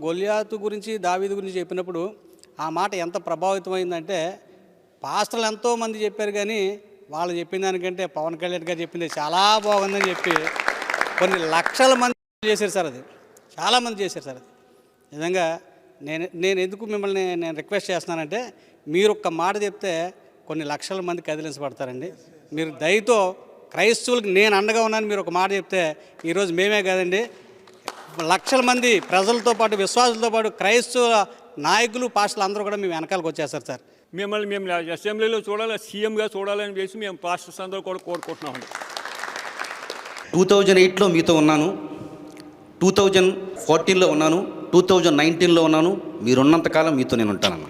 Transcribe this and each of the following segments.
గొల్యాతు గురించి దావీదు గురించి చెప్పినప్పుడు ఆ మాట ఎంత ప్రభావితమైందంటే పాస్టర్లు ఎంతోమంది చెప్పారు కానీ వాళ్ళు చెప్పిన దానికంటే పవన్ కళ్యాణ్ గారు చెప్పింది చాలా బాగుందని చెప్పి కొన్ని లక్షల మంది చేశారు సార్. అది చాలామంది చేశారు సార్. అది నిజంగా నేను ఎందుకు మిమ్మల్ని నేను రిక్వెస్ట్ చేస్తున్నానంటే మీరు ఒక్క మాట చెప్తే కొన్ని లక్షల మంది కదిలించబడతారండి. మీరు దయతో క్రైస్తవులకు నేను అండగా ఉన్నాను మీరు ఒక మాట చెప్తే ఈరోజు మేమే కాదండి లక్షల మంది ప్రజలతో పాటు విశ్వాసులతో పాటు క్రైస్తవ నాయకులు పాస్టర్లు అందరూ కూడా మేము వెనకాలకు వచ్చేస్తారు సార్. మిమ్మల్ని మేము అసెంబ్లీలో చూడాలి, సీఎంగా చూడాలని చేసి మేము పాస్టర్స్ అందరూ కూడా కోరుకుంటున్నామండి. 2008లో మీతో ఉన్నాను, 2014లో ఉన్నాను, 2019లో ఉన్నాను. మీరున్నంతకాలం మీతో నేను ఉంటానన్నా.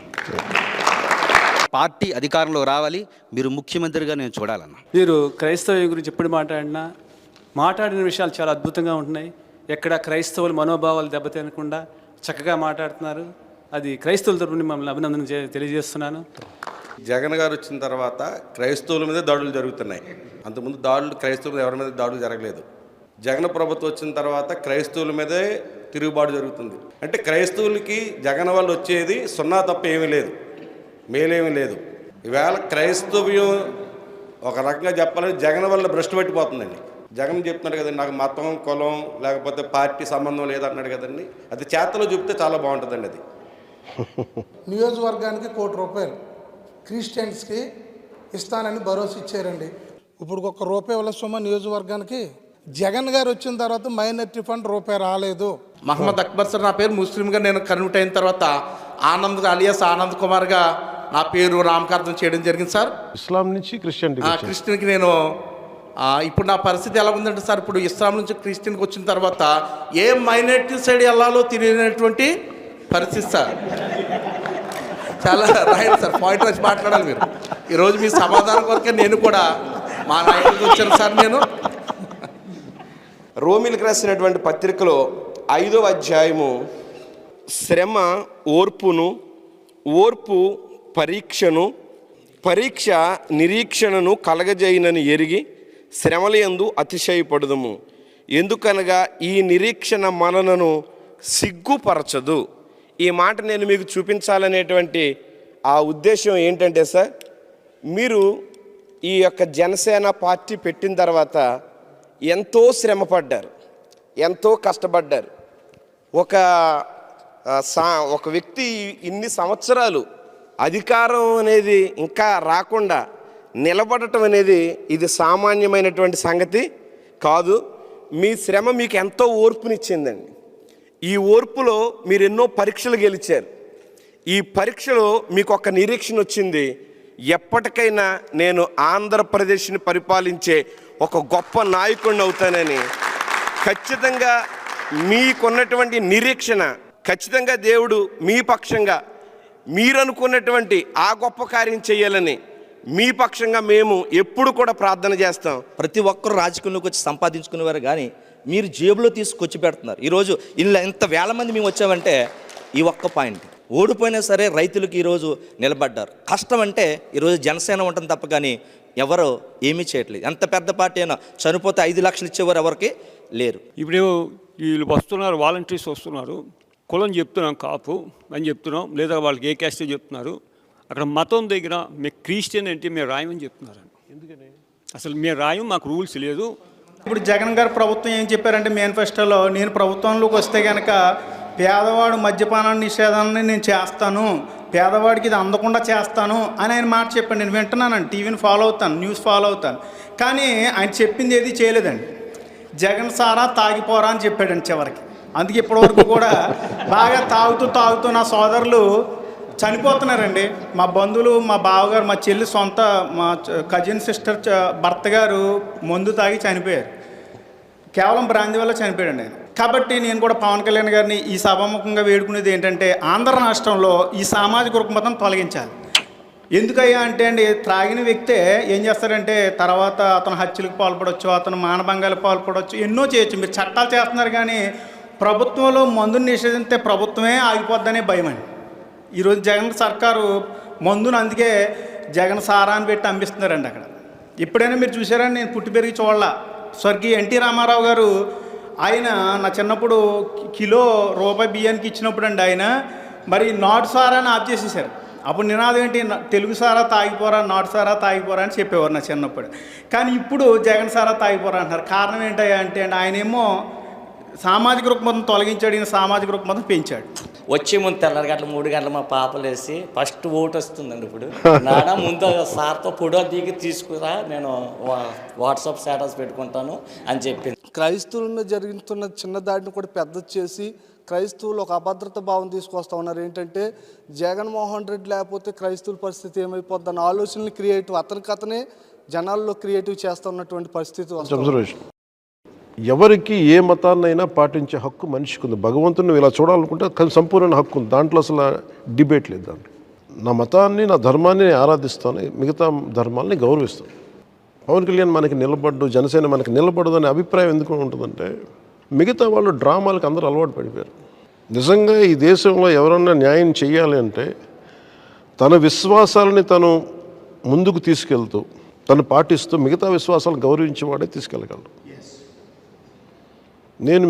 పార్టీ అధికారంలో రావాలి, మీరు ముఖ్యమంత్రిగా నేను చూడాలన్న. మీరు క్రైస్తవ గురించి ఎప్పుడు మాట్లాడిన విషయాలు చాలా అద్భుతంగా ఉంటున్నాయి. ఎక్కడ క్రైస్తవుల మనోభావాలు దెబ్బతినకుండా చక్కగా మాట్లాడుతున్నారు. అది క్రైస్తవుల తరపున మమ్మల్ని అభినందన తెలియజేస్తున్నాను. జగన్ గారు వచ్చిన తర్వాత క్రైస్తవుల మీద దాడులు జరుగుతున్నాయి. అంతకుముందు క్రైస్తవుల మీద ఎవరి మీద దాడులు జరగలేదు. జగన్ ప్రభుత్వం వచ్చిన తర్వాత క్రైస్తవుల మీదే తిరుగుబాటు జరుగుతుంది. అంటే క్రైస్తవులకి జగన్ వాళ్ళు వచ్చేది సున్నా తప్ప ఏమీ లేదు, మేలేమీ లేదు. ఈవేళ క్రైస్తవ్యం ఒక రకంగా చెప్పాలంటే జగన్ వల్ల భ్రష్టు పట్టిపోతుందండి. జగన్ చెప్తున్నాడు కదండి, నాకు మతం కులం లేకపోతే పార్టీ సంబంధం లేదన్నాడు కదండి. అది చేతలో చెప్తే చాలా బాగుంటుందండి. అది నియోజకవర్గానికి ₹1 క్రిస్టియన్స్కి ఇస్తానని భరోసా ఇచ్చారండి. ఇప్పుడు ₹1 వల్ల సొమ్మ నియోజకవర్గానికి జగన్ గారు వచ్చిన తర్వాత మైనారిటీ ఫండ్ ₹1 రాలేదు. మహమ్మద్ అక్బర్ సార్ నా పేరు ముస్లింగా నేను కన్వర్ట్ అయిన తర్వాత ఆనంద్ అలియాస్ ఆనంద్ కుమార్గా నా పేరు నామకరణం చేయడం జరిగింది సార్. ఇస్లాం నుంచి క్రిస్టియన్కి నేను ఇప్పుడు నా పరిస్థితి ఎలా ఉందంటే సార్, ఇప్పుడు ఇస్లాం నుంచి క్రిస్టియన్కి వచ్చిన తర్వాత ఏ మైనారిటీ సైడ్ వెళ్ళాలో తెలియనటువంటి పరిస్థితి సార్. చాలా రైట్ సార్, పాయింట్ వచ్చి మాట్లాడాలి మీరు. ఈరోజు మీ సమాధానం కొరకే నేను కూడా మా నాయకులకి వచ్చాను సార్. నేను రోమిలకు రాసినటువంటి పత్రికలో 5వ అధ్యాయము శ్రమ ఓర్పును, ఓర్పు పరీక్షను, పరీక్ష నిరీక్షణను కలగజేయనని ఎరిగి శ్రమలయందు అతిశయపడుదుము. ఎందుకనగా ఈ నిరీక్షణ మనలను సిగ్గుపరచదు. ఈ మాట నేను మీకు చూపించాలనేటువంటి ఆ ఉద్దేశం ఏంటంటే సార్, మీరు ఈ యొక్క జనసేన పార్టీ పెట్టిన తర్వాత ఎంతో శ్రమపడ్డారు, ఎంతో కష్టపడ్డారు. ఒక వ్యక్తి ఇన్ని సంవత్సరాలు అధికారం అనేది ఇంకా రాకుండా నిలబడటం అనేది ఇది సామాన్యమైనటువంటి సంగతి కాదు. మీ శ్రమ మీకు ఎంతో ఓర్పునిచ్చిందండి. ఈ ఓర్పులో మీరు ఎన్నో పరీక్షలు గెలిచారు. ఈ పరీక్షలో మీకు ఒక నిరీక్షణ వచ్చింది, ఎప్పటికైనా నేను ఆంధ్రప్రదేశ్ని పరిపాలించే ఒక గొప్ప నాయకుడిని అవుతానని. ఖచ్చితంగా మీకున్నటువంటి నిరీక్షణ, ఖచ్చితంగా దేవుడు మీ పక్షంగా మీరు అనుకున్నటువంటి ఆ గొప్ప కార్యం చేయాలని మీ పక్షంగా మేము ఎప్పుడు కూడా ప్రార్థన చేస్తాం. ప్రతి ఒక్కరు రాజకీయంలోకి వచ్చి సంపాదించుకునేవారు కానీ మీరు జేబులో తీసుకొచ్చి పెడుతున్నారు. ఈరోజు ఇలా ఇంత వేల మంది మేము వచ్చామంటే ఈ ఒక్క పాయింట్. ఓడిపోయినా సరే రైతులకు ఈరోజు నిలబడ్డారు. కష్టం అంటే ఈరోజు జనసేన ఉంటుంది తప్ప కానీ ఎవరు ఏమీ చేయట్లేదు. ఎంత పెద్ద పార్టీ అయినా చనిపోతే 5 లక్షలు ఇచ్చేవారు ఎవరికి లేరు. ఇప్పుడు వీళ్ళు వస్తున్నారు, వాలంటీర్స్ వస్తున్నారు, కులం చెప్తున్నాం కాపు అని చెప్తున్నాం, లేదా వాళ్ళకి ఏ క్యాస్టే చెప్తున్నారు. అక్కడ మతం దగ్గర మీ క్రిస్టియన్ అంటే మీరు రాయమని చెప్తున్నారు. ఎందుకని అసలు మీరు రాయం, మాకు రూల్స్ లేదు. ఇప్పుడు జగన్ గారు ప్రభుత్వం ఏం చెప్పారంటే మేనిఫెస్టోలో, నేను ప్రభుత్వంలోకి వస్తే కనుక పేదవాడు మద్యపాన నిషేధాన్ని నేను చేస్తాను, పేదవాడికి ఇది అందకుండా చేస్తాను అని ఆయన మాట చెప్పాను. నేను వింటున్నానండి, టీవీని ఫాలో అవుతాను, న్యూస్ ఫాలో అవుతాను. కానీ ఆయన చెప్పింది ఏది చేయలేదండి. జగన్ సారా తాగిపోరా అని చెప్పాడండి చివరికి. అందుకే ఇప్పటివరకు కూడా బాగా తాగుతూ నా సోదరులు చనిపోతున్నారండి. మా బంధువులు, మా బావగారు, మా చెల్లి సొంత మా కజిన్ సిస్టర్ భర్త గారు మందు తాగి చనిపోయారు. కేవలం బ్రాంతి వల్ల చనిపోయాడండి ఆయన. కాబట్టి నేను కూడా పవన్ కళ్యాణ్ గారిని ఈ సభాముఖంగా వేడుకునేది ఏంటంటే ఆంధ్ర రాష్ట్రంలో ఈ సామాజిక రుగ్మతను తొలగించాలి. ఎందుకయ్యా అంటే అండి, త్రాగిన వ్యక్తే ఏం చేస్తారంటే తర్వాత అతను హత్యలకు పాల్పడవచ్చు, అతను మానభంగాలకు పాల్పడవచ్చు, ఎన్నో చేయొచ్చు. మీరు చట్టాలు చేస్తున్నారు కానీ ప్రభుత్వంలో మందుని నిషేధిస్తే ప్రభుత్వమే ఆగిపోద్దనే భయం అండి. ఈరోజు జగన్ సర్కారు మందును అందుకే జగన్ సారా అని పెట్టి అమ్మిస్తున్నారండి అక్కడ. ఎప్పుడైనా మీరు చూసారని నేను పుట్టి పెరిగి చూడాల. స్వర్గీయ ఎన్టీ రామారావు గారు ఆయన నా చిన్నప్పుడు కిలో రూపాయి బియ్యానికి ఇచ్చినప్పుడు అండి ఆయన మరి నాటు సారాని ఆఫ్ చేసేసారు. అప్పుడు నినాదం ఏంటి, తెలుగు సారా తాగిపోరా, నాటు సారా తాగిపోరా అని చెప్పేవారు నా చిన్నప్పుడు. కానీ ఇప్పుడు జగన్ సారా తాగిపోరా అంటారు. కారణం ఏంటయ్యా అంటే ఆయనేమో సామాజిక రుగ్మతను తొలగించాడు, ఈయన సామాజిక రుగ్మతను పెంచాడు. వచ్చే ముందు తెల్లారి గంటలు 3 గంటలు మా పాపలు వేసి ఫస్ట్ ఓటు వస్తుందండి. ఇప్పుడు నాన్న ముందు సార్తో ఫోటో దిగి తీసుకురా, నేను వాట్సాప్ స్టేటస్ పెట్టుకుంటాను అని చెప్పింది. క్రైస్తవుల మీద జరుగుతున్న చిన్న దాడిని కూడా పెద్ద చేసి క్రైస్తవులు ఒక అభద్రత భావం తీసుకొస్తా ఉన్నారు. ఏంటంటే జగన్మోహన్ రెడ్డి లేకపోతే క్రైస్తవుల పరిస్థితి ఏమైపోద్ది అన్న ఆలోచనలు అతనే జనాల్లో క్రియేటివ్ చేస్తూ ఉన్నటువంటి పరిస్థితి వస్తుంది. ఎవరికి ఏ మతాన్నైనా పాటించే హక్కు మనిషికి ఉంది. భగవంతుని ఇలా చూడాలనుకుంటే సంపూర్ణ హక్కు ఉంది, దాంట్లో అసలు డిబేట్ లేదు. దాంట్లో నా మతాన్ని, నా ధర్మాన్ని ఆరాధిస్తాను, మిగతా ధర్మాలని గౌరవిస్తాను. పవన్ కళ్యాణ్ మనకి నిలబడ్డు, జనసేన మనకి నిలబడదు అనే అభిప్రాయం ఎందుకు ఉంటుందంటే మిగతా వాళ్ళు డ్రామాలకు అందరూ అలవాటు పడిపోయారు. నిజంగా ఈ దేశంలో ఎవరన్నా న్యాయం చేయాలి అంటే తన విశ్వాసాలని తను ముందుకు తీసుకెళ్తూ తను పాటిస్తూ మిగతా విశ్వాసాలను గౌరవించేవాడే తీసుకెళ్ళగలడు. నేను